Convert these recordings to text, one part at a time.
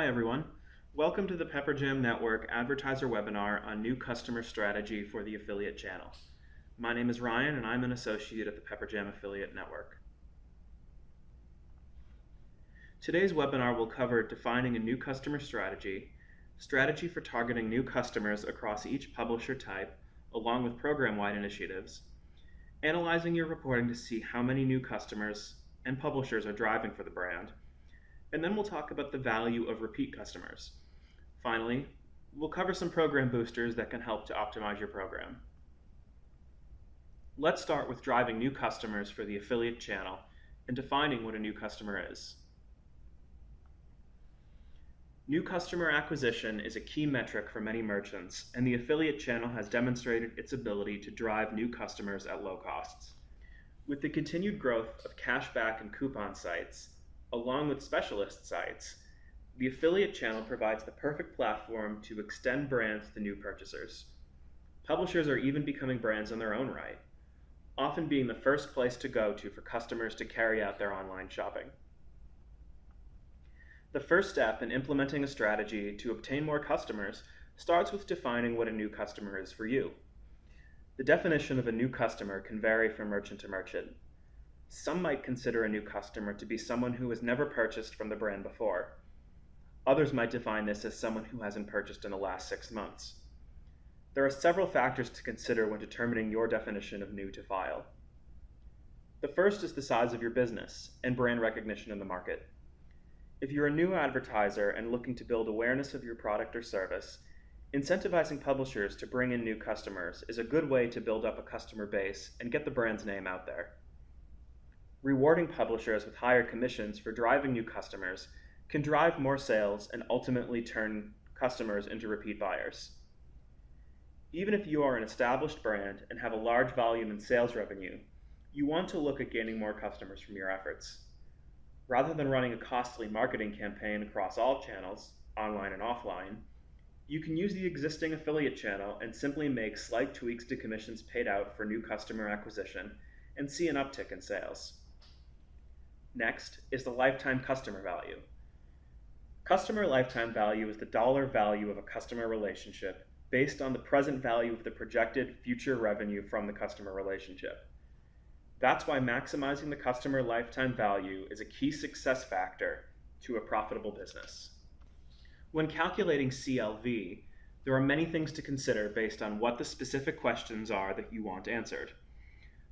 Hi everyone. Welcome to the Pepperjam Network Advertiser webinar on new customer strategy for the affiliate channel. My name is Ryan and I'm an associate at the Pepperjam Affiliate Network. Today's webinar will cover defining a new customer strategy, strategy for targeting new customers across each publisher type, along with program-wide initiatives, analyzing your reporting to see how many new customers and publishers are driving for the brand, and then we'll talk about the value of repeat customers. Finally, we'll cover some program boosters that can help to optimize your program. Let's start with driving new customers for the affiliate channel and defining what a new customer is. New customer acquisition is a key metric for many merchants, and the affiliate channel has demonstrated its ability to drive new customers at low costs. With the continued growth of cashback and coupon sites, along with specialist sites, the affiliate channel provides the perfect platform to extend brands to new purchasers. Publishers are even becoming brands in their own right, often being the first place to go to for customers to carry out their online shopping. The first step in implementing a strategy to obtain more customers starts with defining what a new customer is for you. The definition of a new customer can vary from merchant to merchant. Some might consider a new customer to be someone who has never purchased from the brand before. Others might define this as someone who hasn't purchased in the last 6 months. There are several factors to consider when determining your definition of new to file. The first is the size of your business and brand recognition in the market. If you're a new advertiser and looking to build awareness of your product or service, incentivizing publishers to bring in new customers is a good way to build up a customer base and get the brand's name out there. Rewarding publishers with higher commissions for driving new customers can drive more sales and ultimately turn customers into repeat buyers. Even if you are an established brand and have a large volume in sales revenue, you want to look at gaining more customers from your efforts. Rather than running a costly marketing campaign across all channels, online and offline, you can use the existing affiliate channel and simply make slight tweaks to commissions paid out for new customer acquisition and see an uptick in sales. Next is the lifetime customer value. Customer lifetime value is the dollar value of a customer relationship based on the present value of the projected future revenue from the customer relationship. That's why maximizing the customer lifetime value is a key success factor to a profitable business. When calculating CLV, there are many things to consider based on what the specific questions are that you want answered.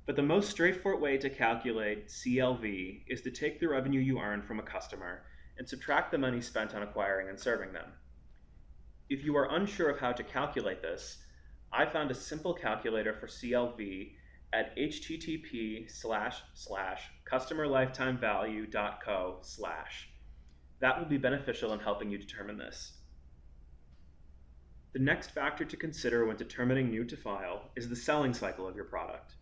But the most straightforward way to calculate CLV is to take the revenue you earn from a customer and subtract the money spent on acquiring and serving them. If you are unsure of how to calculate this, I found a simple calculator for CLV at http://customerlifetimevalue.co/. That will be beneficial in helping you determine this. The next factor to consider when determining new to file is the selling cycle of your product.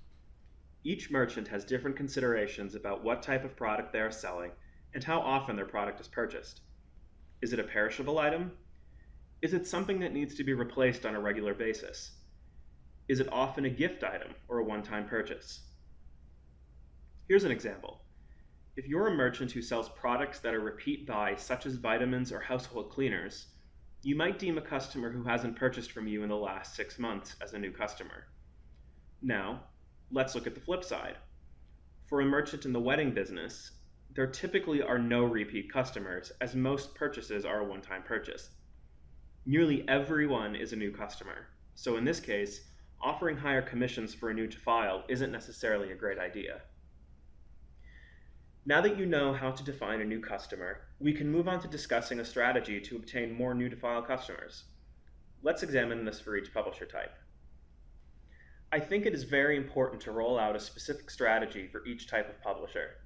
Each merchant has different considerations about what type of product they are selling and how often their product is purchased. Is it a perishable item? Is it something that needs to be replaced on a regular basis? Is it often a gift item or a one-time purchase? Here's an example. If you're a merchant who sells products that are repeat buy, such as vitamins or household cleaners, you might deem a customer who hasn't purchased from you in the last 6 months as a new customer. Now, let's look at the flip side. For a merchant in the wedding business, there typically are no repeat customers, as most purchases are a one-time purchase. Nearly everyone is a new customer, so in this case, offering higher commissions for a new to file isn't necessarily a great idea. Now that you know how to define a new customer, we can move on to discussing a strategy to obtain more new to file customers. Let's examine this for each publisher type. I think it is very important to roll out a specific strategy for each type of publisher.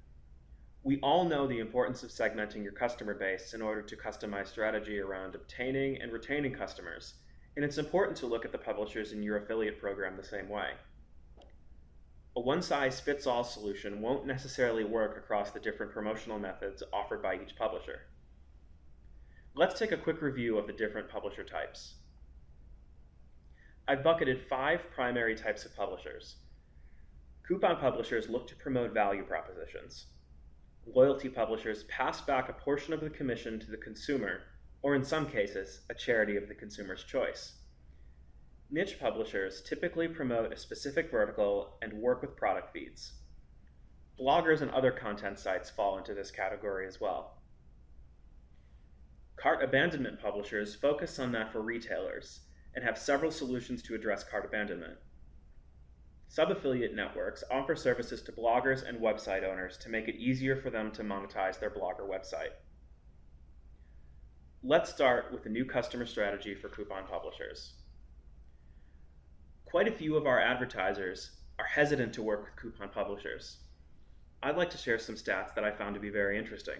We all know the importance of segmenting your customer base in order to customize strategy around obtaining and retaining customers, and it's important to look at the publishers in your affiliate program the same way. A one-size-fits-all solution won't necessarily work across the different promotional methods offered by each publisher. Let's take a quick review of the different publisher types. I've bucketed 5 primary types of publishers. Coupon publishers look to promote value propositions. Loyalty publishers pass back a portion of the commission to the consumer or in some cases, a charity of the consumer's choice. Niche publishers typically promote a specific vertical and work with product feeds. Bloggers and other content sites fall into this category as well. Cart abandonment publishers focus on that for retailers and have several solutions to address cart abandonment. Sub-affiliate networks offer services to bloggers and website owners to make it easier for them to monetize their blog or website. Let's start with the new customer strategy for coupon publishers. Quite a few of our advertisers are hesitant to work with coupon publishers. I'd like to share some stats that I found to be very interesting.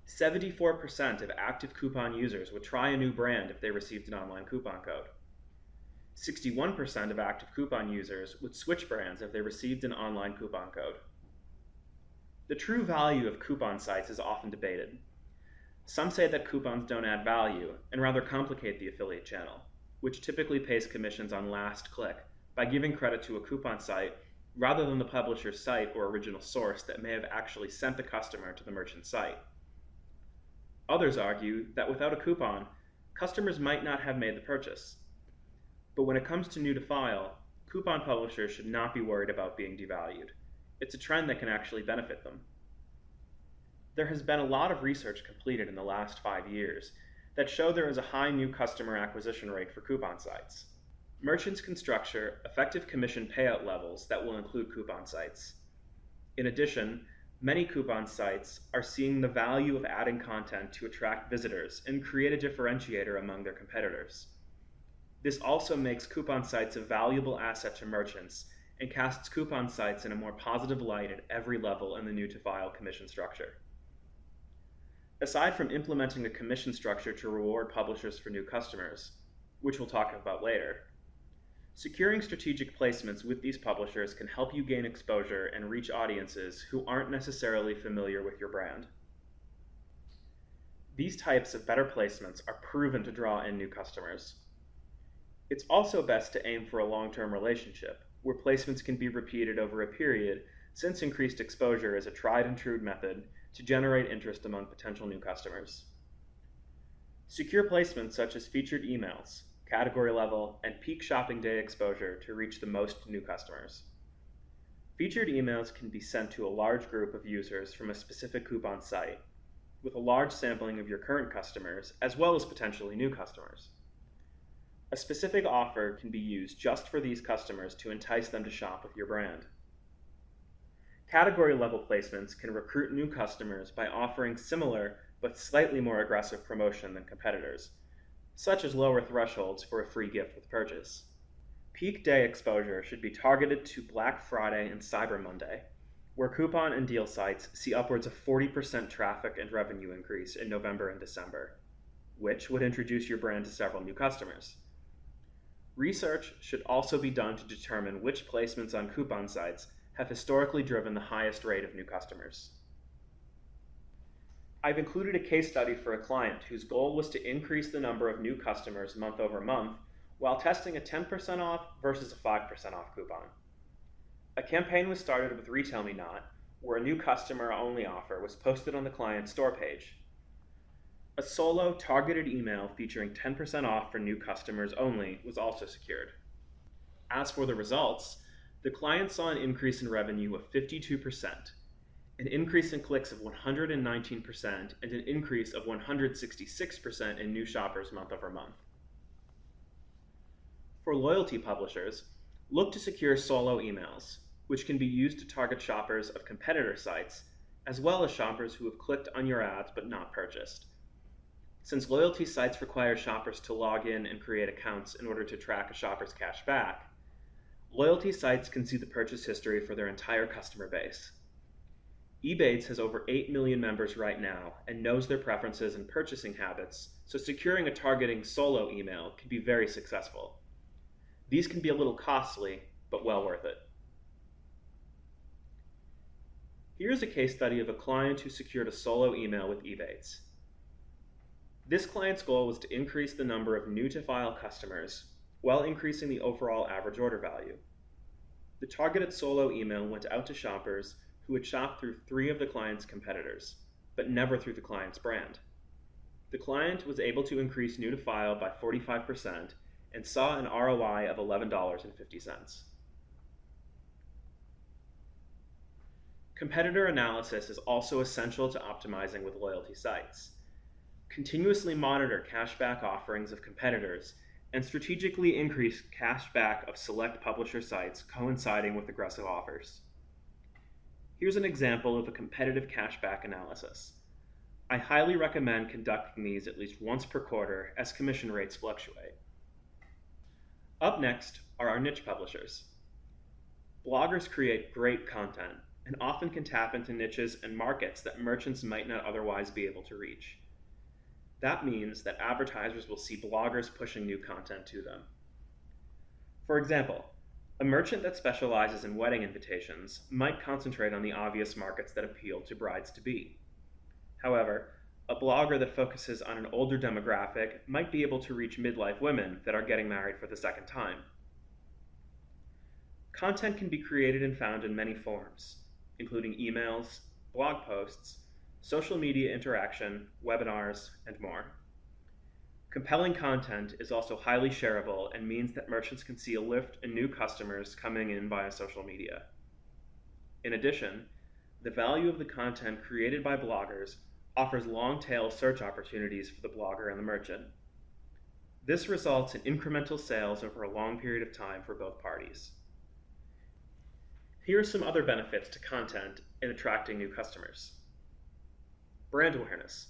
74% of active coupon users would try a new brand if they received an online coupon code. 61% of active coupon users would switch brands if they received an online coupon code. The true value of coupon sites is often debated. Some say that coupons don't add value and rather complicate the affiliate channel, which typically pays commissions on last click by giving credit to a coupon site rather than the publisher's site or original source that may have actually sent the customer to the merchant site. Others argue that without a coupon, customers might not have made the purchase. But when it comes to new to file, coupon publishers should not be worried about being devalued. It's a trend that can actually benefit them. There has been a lot of research completed in the last 5 years that show there is a high new customer acquisition rate for coupon sites. Merchants can structure effective commission payout levels that will include coupon sites. In addition, many coupon sites are seeing the value of adding content to attract visitors and create a differentiator among their competitors. This also makes coupon sites a valuable asset to merchants and casts coupon sites in a more positive light at every level in the new-to-file commission structure. Aside from implementing a commission structure to reward publishers for new customers, which we'll talk about later, securing strategic placements with these publishers can help you gain exposure and reach audiences who aren't necessarily familiar with your brand. These types of better placements are proven to draw in new customers. It's also best to aim for a long-term relationship, where placements can be repeated over a period, since increased exposure is a tried and true method to generate interest among potential new customers. Secure placements such as featured emails, category level, and peak shopping day exposure to reach the most new customers. Featured emails can be sent to a large group of users from a specific coupon site, with a large sampling of your current customers as well as potentially new customers. A specific offer can be used just for these customers to entice them to shop with your brand. Category level placements can recruit new customers by offering similar but slightly more aggressive promotion than competitors, such as lower thresholds for a free gift with purchase. Peak day exposure should be targeted to Black Friday and Cyber Monday, where coupon and deal sites see upwards of 40% traffic and revenue increase in November and December, which would introduce your brand to several new customers. Research should also be done to determine which placements on coupon sites have historically driven the highest rate of new customers. I've included a case study for a client whose goal was to increase the number of new customers month over month while testing a 10% off versus a 5% off coupon. A campaign was started with Retail Me Not, where a new customer-only offer was posted on the client's store page. A solo targeted email featuring 10% off for new customers only was also secured. As for the results, the client saw an increase in revenue of 52%, an increase in clicks of 119%, and an increase of 166% in new shoppers month over month. For loyalty publishers, look to secure solo emails, which can be used to target shoppers of competitor sites, as well as shoppers who have clicked on your ads but not purchased. Since loyalty sites require shoppers to log in and create accounts in order to track a shopper's cash back, loyalty sites can see the purchase history for their entire customer base. Ebates has over 8 million members right now and knows their preferences and purchasing habits, so securing a targeting solo email can be very successful. These can be a little costly, but well worth it. Here's a case study of a client who secured a solo email with Ebates. This client's goal was to increase the number of new-to-file customers while increasing the overall average order value. The targeted solo email went out to shoppers who had shopped through 3 of the client's competitors, but never through the client's brand. The client was able to increase new to file by 45% and saw an ROI of $11.50. Competitor analysis is also essential to optimizing with loyalty sites. Continuously monitor cashback offerings of competitors and strategically increase cashback of select publisher sites coinciding with aggressive offers. Here's an example of a competitive cashback analysis. I highly recommend conducting these at least once per quarter as commission rates fluctuate. Up next are our niche publishers. Bloggers create great content and often can tap into niches and markets that merchants might not otherwise be able to reach. That means that advertisers will see bloggers pushing new content to them. For example, a merchant that specializes in wedding invitations might concentrate on the obvious markets that appeal to brides-to-be. However, a blogger that focuses on an older demographic might be able to reach midlife women that are getting married for the second time. Content can be created and found in many forms, including emails, blog posts, social media interaction, webinars, and more. Compelling content is also highly shareable and means that merchants can see a lift in new customers coming in via social media. In addition, the value of the content created by bloggers offers long-tail search opportunities for the blogger and the merchant. This results in incremental sales over a long period of time for both parties. Here are some other benefits to content in attracting new customers. Brand awareness.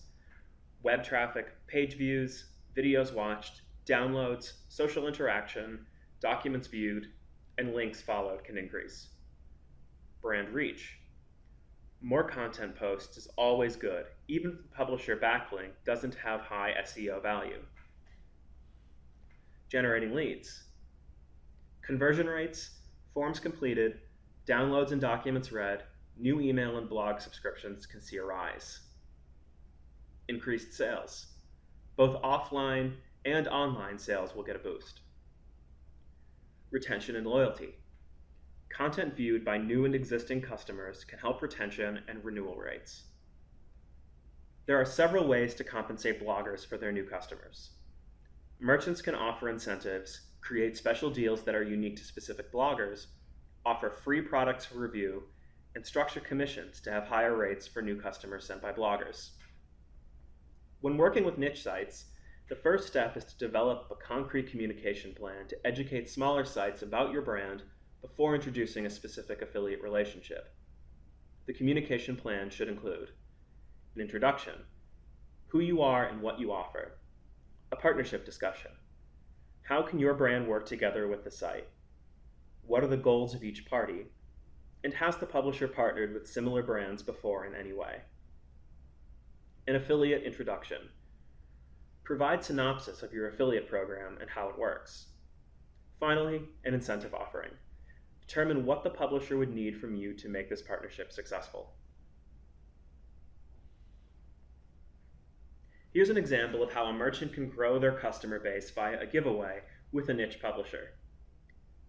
Web traffic, page views, videos watched, downloads, social interaction, documents viewed, and links followed can increase. Brand reach. More content posts is always good, even if the publisher backlink doesn't have high SEO value. Generating leads. Conversion rates, forms completed, downloads and documents read, new email and blog subscriptions can see a rise. Increased sales. Both offline and online sales will get a boost. Retention and loyalty. Content viewed by new and existing customers can help retention and renewal rates. There are several ways to compensate bloggers for their new customers. Merchants can offer incentives, create special deals that are unique to specific bloggers, offer free products for review, and structure commissions to have higher rates for new customers sent by bloggers. When working with niche sites, the first step is to develop a concrete communication plan to educate smaller sites about your brand before introducing a specific affiliate relationship. The communication plan should include an introduction, who you are and what you offer, a partnership discussion, how can your brand work together with the site, what are the goals of each party, and has the publisher partnered with similar brands before in any way. An affiliate introduction. Provide synopsis of your affiliate program and how it works. Finally, an incentive offering. Determine what the publisher would need from you to make this partnership successful. Here's an example of how a merchant can grow their customer base via a giveaway with a niche publisher.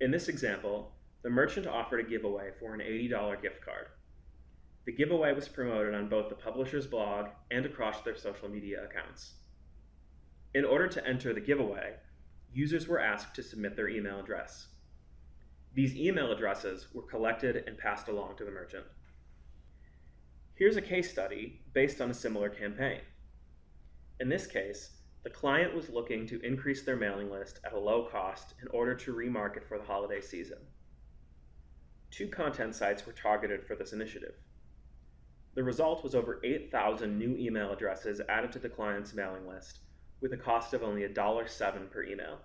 In this example, the merchant offered a giveaway for an $80 gift card. The giveaway was promoted on both the publisher's blog and across their social media accounts. In order to enter the giveaway, users were asked to submit their email address. These email addresses were collected and passed along to the merchant. Here's a case study based on a similar campaign. In this case, the client was looking to increase their mailing list at a low cost in order to remarket for the holiday season. 2 content sites were targeted for this initiative. The result was over 8,000 new email addresses added to the client's mailing list, with a cost of only $1.07 per email.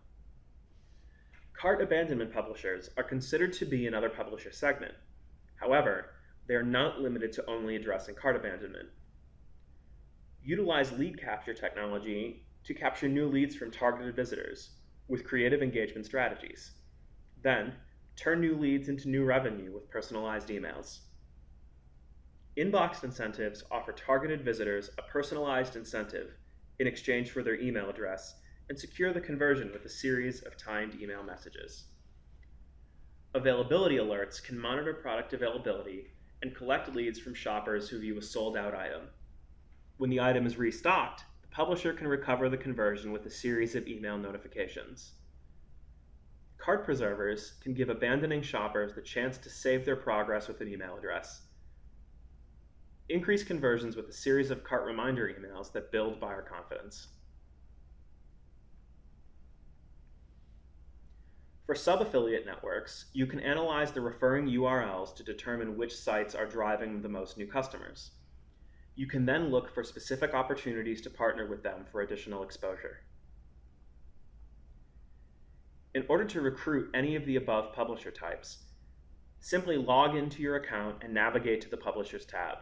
Cart abandonment publishers are considered to be another publisher segment. However, they are not limited to only addressing cart abandonment. Utilize lead capture technology to capture new leads from targeted visitors with creative engagement strategies. Then, turn new leads into new revenue with personalized emails. Inboxed incentives offer targeted visitors a personalized incentive in exchange for their email address and secure the conversion with a series of timed email messages. Availability alerts can monitor product availability and collect leads from shoppers who view a sold-out item. When the item is restocked, the publisher can recover the conversion with a series of email notifications. Cart preservers can give abandoning shoppers the chance to save their progress with an email address. Increase conversions with a series of cart reminder emails that build buyer confidence. For sub-affiliate networks, you can analyze the referring URLs to determine which sites are driving the most new customers. You can then look for specific opportunities to partner with them for additional exposure. In order to recruit any of the above publisher types, simply log into your account and navigate to the Publishers tab.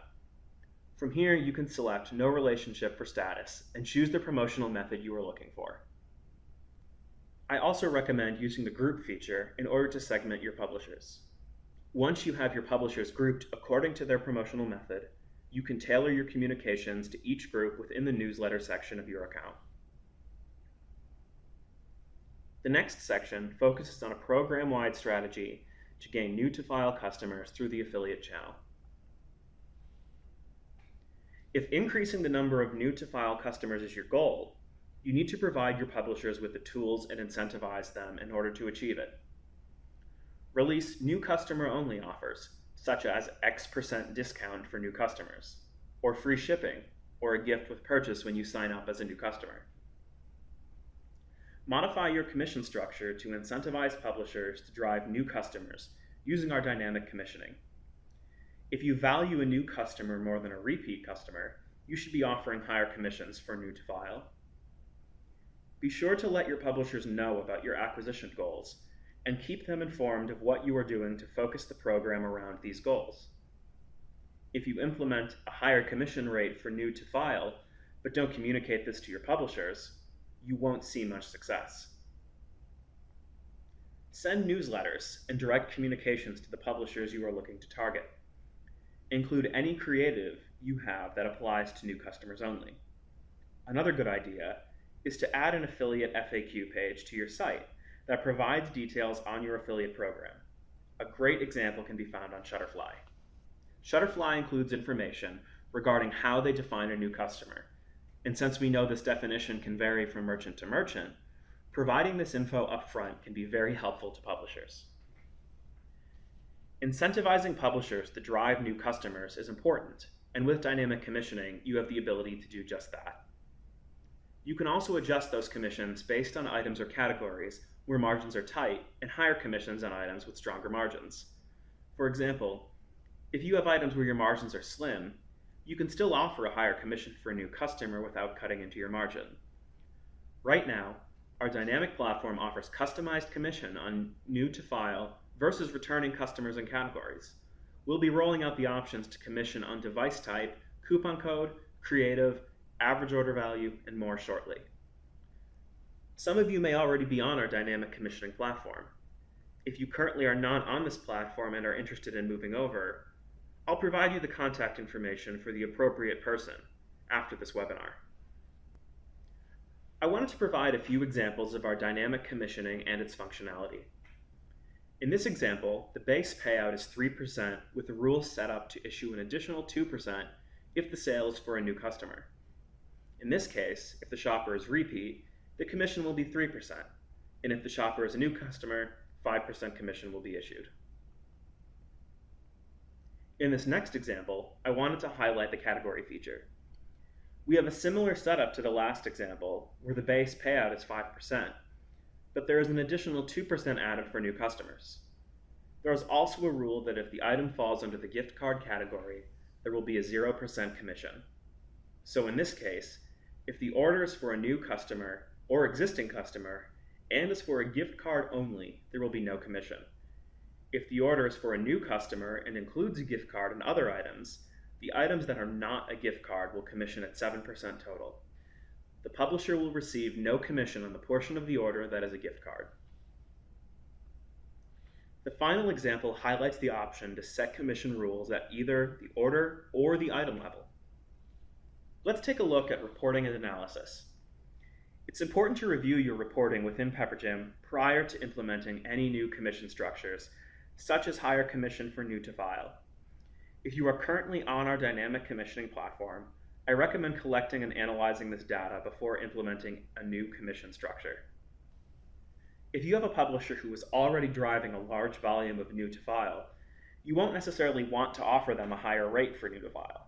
From here, you can select No Relationship for status and choose the promotional method you are looking for. I also recommend using the group feature in order to segment your publishers. Once you have your publishers grouped according to their promotional method, you can tailor your communications to each group within the newsletter section of your account. The next section focuses on a program-wide strategy to gain new-to-file customers through the affiliate channel. If increasing the number of new-to-file customers is your goal, you need to provide your publishers with the tools and incentivize them in order to achieve it. Release new customer-only offers, such as X% discount for new customers, or free shipping, or a gift with purchase when you sign up as a new customer. Modify your commission structure to incentivize publishers to drive new customers using our dynamic commissioning. If you value a new customer more than a repeat customer, you should be offering higher commissions for new to file. Be sure to let your publishers know about your acquisition goals and keep them informed of what you are doing to focus the program around these goals. If you implement a higher commission rate for new to file, but don't communicate this to your publishers, you won't see much success. Send newsletters and direct communications to the publishers you are looking to target. Include any creative you have that applies to new customers only. Another good idea is to add an affiliate FAQ page to your site that provides details on your affiliate program. A great example can be found on Shutterfly. Shutterfly includes information regarding how they define a new customer, and since we know this definition can vary from merchant to merchant, providing this info up front can be very helpful to publishers. Incentivizing publishers to drive new customers is important, and with dynamic commissioning, you have the ability to do just that. You can also adjust those commissions based on items or categories where margins are tight and higher commissions on items with stronger margins. For example, if you have items where your margins are slim, you can still offer a higher commission for a new customer without cutting into your margin. Right now, our dynamic platform offers customized commission on new to file versus returning customers and categories. We'll be rolling out the options to commission on device type, coupon code, creative, average order value, and more shortly. Some of you may already be on our dynamic commissioning platform. If you currently are not on this platform and are interested in moving over, I'll provide you the contact information for the appropriate person after this webinar. I wanted to provide a few examples of our dynamic commissioning and its functionality. In this example, the base payout is 3% with the rules set up to issue an additional 2% if the sale is for a new customer. In this case, if the shopper is repeat, the commission will be 3%, and if the shopper is a new customer, 5% commission will be issued. In this next example, I wanted to highlight the category feature. We have a similar setup to the last example, where the base payout is 5%, but there is an additional 2% added for new customers. There is also a rule that if the item falls under the gift card category, there will be a 0% commission. So in this case, if the order is for a new customer or existing customer and is for a gift card only, there will be no commission. If the order is for a new customer and includes a gift card and other items, the items that are not a gift card will commission at 7% total. The publisher will receive no commission on the portion of the order that is a gift card. The final example highlights the option to set commission rules at either the order or the item level. Let's take a look at reporting and analysis. It's important to review your reporting within Pepperjam prior to implementing any new commission structures, such as higher commission for new to file. If you are currently on our dynamic commissioning platform, I recommend collecting and analyzing this data before implementing a new commission structure. If you have a publisher who is already driving a large volume of new to file, you won't necessarily want to offer them a higher rate for new to file.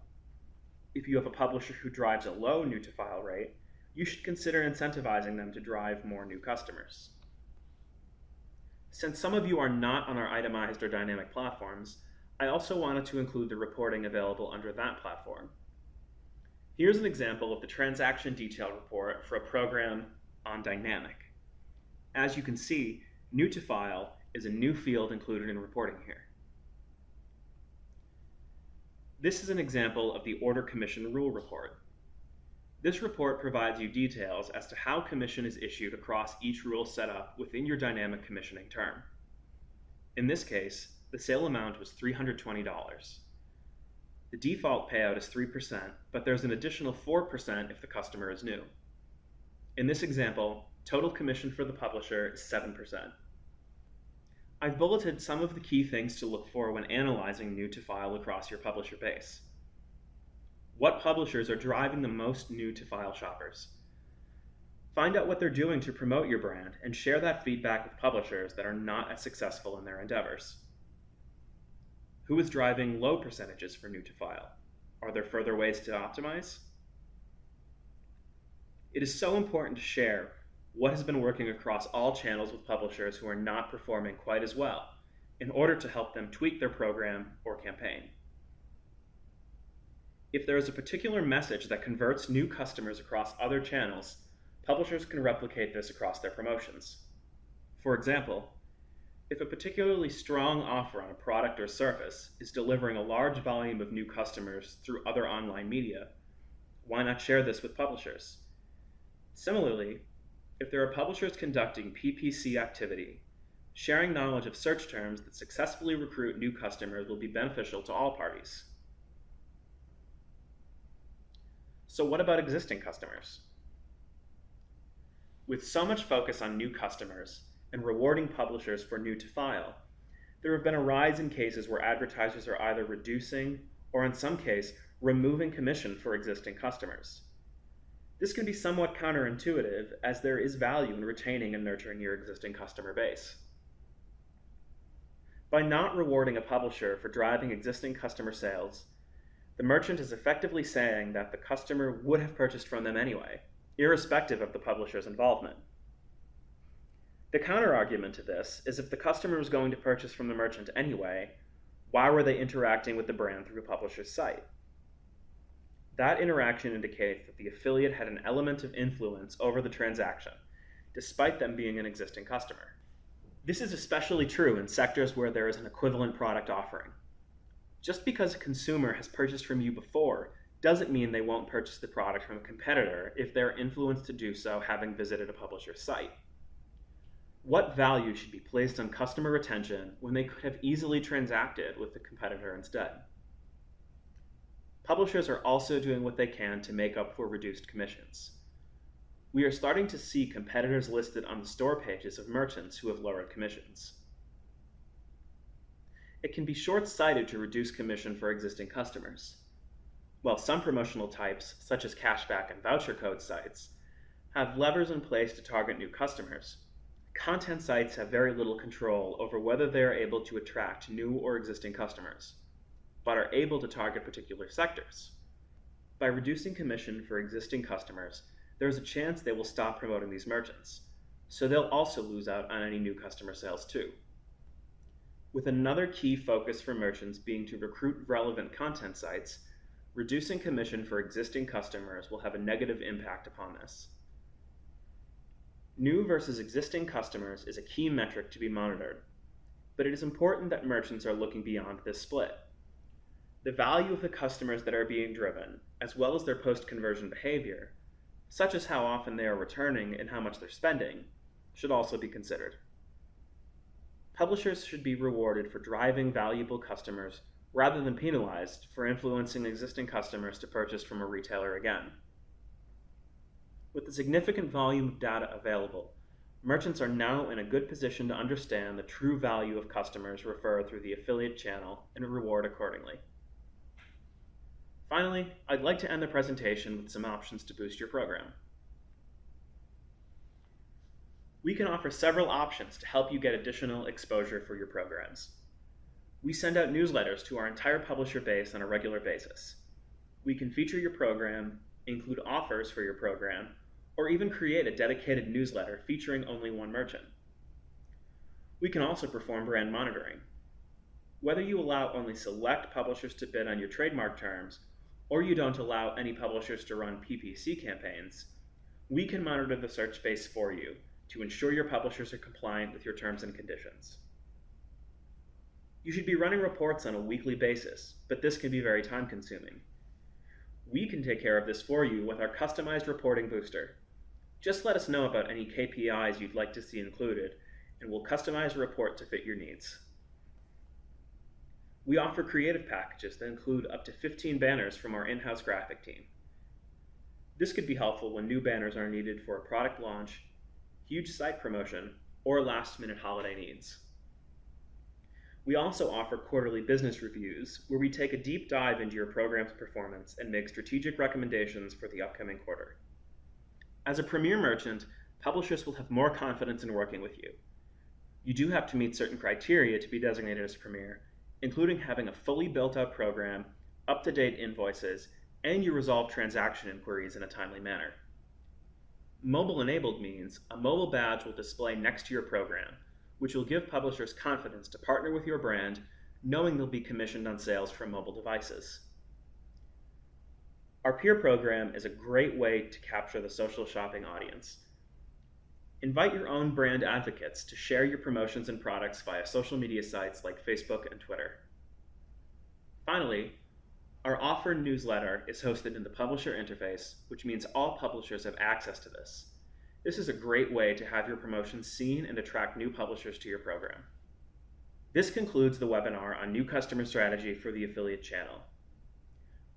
If you have a publisher who drives a low new to file rate, you should consider incentivizing them to drive more new customers. Since some of you are not on our itemized or dynamic platforms, I also wanted to include the reporting available under that platform. Here's an example of the transaction detail report for a program on dynamic. As you can see, new to file is a new field included in reporting here. This is an example of the order commission rule report. This report provides you details as to how commission is issued across each rule set up within your dynamic commissioning term. In this case, the sale amount was $320. The default payout is 3%, but there's an additional 4% if the customer is new. In this example, total commission for the publisher is 7%. I've bulleted some of the key things to look for when analyzing new to file across your publisher base. What publishers are driving the most new to file shoppers? Find out what they're doing to promote your brand and share that feedback with publishers that are not as successful in their endeavors. Who is driving low percentages for new to file? Are there further ways to optimize? It is so important to share what has been working across all channels with publishers who are not performing quite as well in order to help them tweak their program or campaign. If there is a particular message that converts new customers across other channels, publishers can replicate this across their promotions. For example, if a particularly strong offer on a product or service is delivering a large volume of new customers through other online media, why not share this with publishers? Similarly, if there are publishers conducting PPC activity, sharing knowledge of search terms that successfully recruit new customers will be beneficial to all parties. So what about existing customers? With so much focus on new customers and rewarding publishers for new to file, there have been a rise in cases where advertisers are either reducing or in some case removing commission for existing customers. This can be somewhat counterintuitive, as there is value in retaining and nurturing your existing customer base. By not rewarding a publisher for driving existing customer sales, the merchant is effectively saying that the customer would have purchased from them anyway, irrespective of the publisher's involvement. The counterargument to this is if the customer was going to purchase from the merchant anyway, why were they interacting with the brand through a publisher's site? That interaction indicates that the affiliate had an element of influence over the transaction, despite them being an existing customer. This is especially true in sectors where there is an equivalent product offering. Just because a consumer has purchased from you before doesn't mean they won't purchase the product from a competitor if they're influenced to do so having visited a publisher's site. What value should be placed on customer retention when they could have easily transacted with the competitor instead? Publishers are also doing what they can to make up for reduced commissions. We are starting to see competitors listed on the store pages of merchants who have lowered commissions. It can be short-sighted to reduce commission for existing customers. While some promotional types, such as cashback and voucher code sites, have levers in place to target new customers, content sites have very little control over whether they are able to attract new or existing customers, but are able to target particular sectors. By reducing commission for existing customers, there is a chance they will stop promoting these merchants, so they'll also lose out on any new customer sales too. With another key focus for merchants being to recruit relevant content sites, reducing commission for existing customers will have a negative impact upon this. New versus existing customers is a key metric to be monitored, but it is important that merchants are looking beyond this split. The value of the customers that are being driven, as well as their post-conversion behavior, such as how often they are returning and how much they're spending, should also be considered. Publishers should be rewarded for driving valuable customers rather than penalized for influencing existing customers to purchase from a retailer again. With the significant volume of data available, merchants are now in a good position to understand the true value of customers referred through the affiliate channel and reward accordingly. Finally, I'd like to end the presentation with some options to boost your program. We can offer several options to help you get additional exposure for your programs. We send out newsletters to our entire publisher base on a regular basis. We can feature your program, include offers for your program, or even create a dedicated newsletter featuring only one merchant. We can also perform brand monitoring. Whether you allow only select publishers to bid on your trademark terms, or you don't allow any publishers to run PPC campaigns, we can monitor the search space for you to ensure your publishers are compliant with your terms and conditions. You should be running reports on a weekly basis, but this can be very time-consuming. We can take care of this for you with our customized reporting booster. Just let us know about any KPIs you'd like to see included, and we'll customize a report to fit your needs. We offer creative packages that include up to 15 banners from our in-house graphic team. This could be helpful when new banners are needed for a product launch, huge site promotion, or last-minute holiday needs. We also offer quarterly business reviews, where we take a deep dive into your program's performance and make strategic recommendations for the upcoming quarter. As a premier merchant, publishers will have more confidence in working with you. You do have to meet certain criteria to be designated as premier, including having a fully built-out program, up-to-date invoices, and you resolve transaction inquiries in a timely manner. Mobile-enabled means a mobile badge will display next to your program, which will give publishers confidence to partner with your brand, knowing they'll be commissioned on sales from mobile devices. Our peer program is a great way to capture the social shopping audience. Invite your own brand advocates to share your promotions and products via social media sites like Facebook and Twitter. Finally, our offer newsletter is hosted in the publisher interface, which means all publishers have access to this. This is a great way to have your promotions seen and attract new publishers to your program. This concludes the webinar on new customer strategy for the affiliate channel.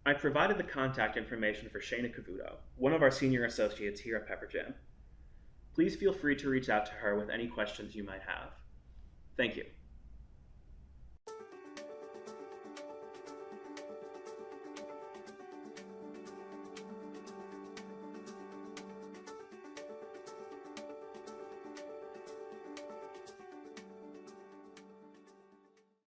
I provided the contact information for Shana Cavuto, one of our senior associates here at Pepperjam. Please feel free to reach out to her with any questions you might have. Thank you.